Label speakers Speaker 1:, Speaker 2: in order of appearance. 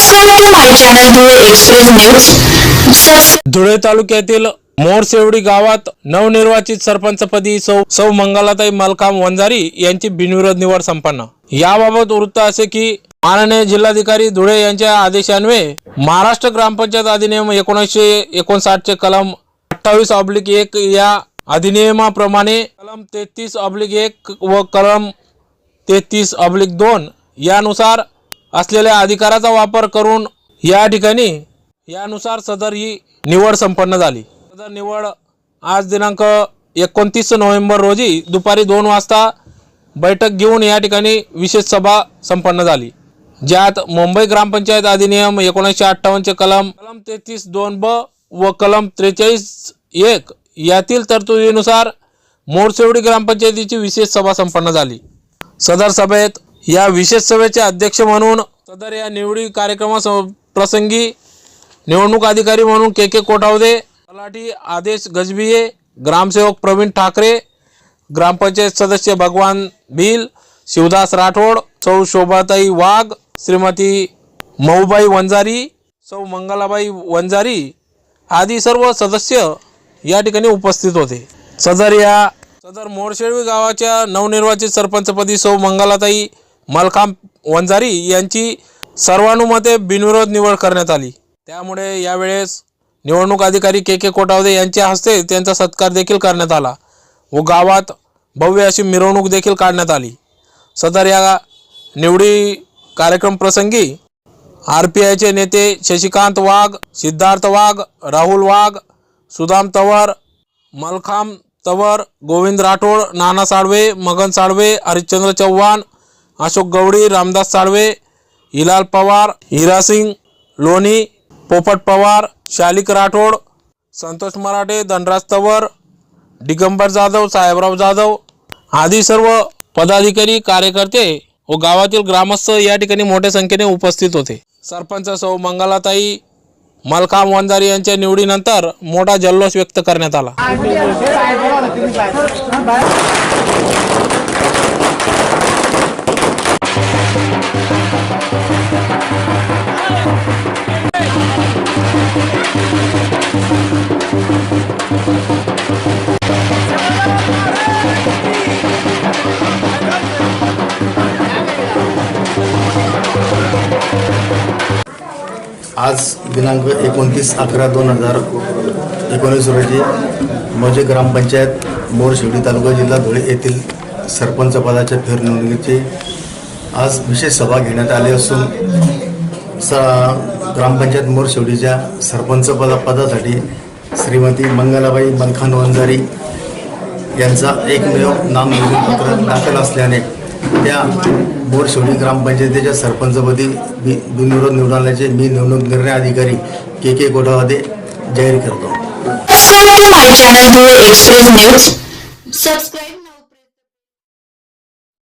Speaker 1: Subscribe to my channel Dhule Express News.
Speaker 2: Dhule तालुक्यातील मोरसेवडी गावात नवनिर्वाचित सरपंचपदी सौ मंगलाताई मलकाम वंजारी यांची बिनविरोध निवड संपन्न। याबाबत वृत्त असे की माननीय जिल्हाधिकारी धुळे यांच्या आदेशान्वये महाराष्ट्र ग्रामपंचायत अधिनियम 1959 चे कलम 28/1 या अधिनियमाप्रमाणे कलम 33/1 व कलम 33/2 यानुसार असलेल्या अधिकाराचा वापर करून या ठिकाणी यानुसार सदर ही निवड संपन्न झाली। सदर निवड आज दिनांक 29 नोव्हेंबर रोजी दुपारी 2 वाजता बैठक घेऊन या ठिकाणी विशेष सभा संपन्न झाली, ज्यात मुंबई ग्रामपंचायत अधिनियम 1958 चे कलम 33(2)ब व कलम 43(1) यातील तरतुदीनुसार मोरसेवडी ग्रामपंचायतीची विशेष सभा संपन्न झाली। सदर सभेत या विशेष सभेचे अध्यक्ष म्हणून सदर या निवडी कार्यक्रमाप्रसंगी निवडणूक अधिकारी म्हणून के कोटावदे, तलाठी आदेश गजबिये, ग्रामसेवक प्रवीण ठाकरे, ग्रामपंचायत सदस्य भगवान भील, शिवदास राठोड, सौ शोभाताई वाघ, श्रीमती मऊबाई वंजारी, सौ मंगलाबाई वंजारी आदी सर्व सदस्य या ठिकाणी उपस्थित होते। सदर मोरसेवडी गावाच्या नवनिर्वाचित सरपंचपदी सौ मंगलाताई मलकाम वंजारी यांची सर्वानुमते बिनविरोध निवड करण्यात आली। त्यामुळे यावेळेस निवडणूक अधिकारी के कोटावदे यांच्या हस्ते त्यांचा सत्कार देखील करण्यात आला व गावात भव्य अशी मिरवणूक देखील काढण्यात आली। सदर या निवडी कार्यक्रम प्रसंगी RPIचे नेते शशिकांत वाघ, सिद्धार्थ वाघ, राहुल वाघ, सुदाम तवर, मलकाम तवर, गोविंद राठोड, नाना साळवे, मगन साळवे, हरिश्चंद्र चव्हाण, अशोक गवडी, रामदास साळवे, हिलाल पवार, हिरासिंग लोणी, पोपट पवार, शालिक राठोड, संतोष मराठे, धनराज तवर, दिगंबर जाधव, साहेबराव जाधव आदी सर्व पदाधिकारी, कार्यकर्ते व गावातील ग्रामस्थ या ठिकाणी मोठ्या संख्येने उपस्थित होते। सरपंच सौ मंगलाताई मलकाम वंजारी यांच्या निवडीनंतर मोठा जल्लोष व्यक्त करण्यात आला।
Speaker 3: आज दिनांक 29/11/2019 रोजी मौजे ग्रामपंचायत मोरसेवडी तालुका जिल्हा धुळे येथील सरपंच पदाच्या फेरनिवडणुकीची आज विशेष सभा घेण्यात आली असून ग्रामपंचायत मोरसेवडीच्या सरपंच पदासाठी श्रीमती मंगलाबाई मलकाम वंजारी यांचा एकमेव नामनिर्णय पत्र दाखल असल्याने त्या मोरसेवडी ग्रामपंचायतीच्या सरपंचपदी बिनविरोध निवडून आल्याचे मी निवडणूक निर्णय अधिकारी के कोटावदे जाहीर करतो।
Speaker 1: Subscribe to my channel Dhule Express News.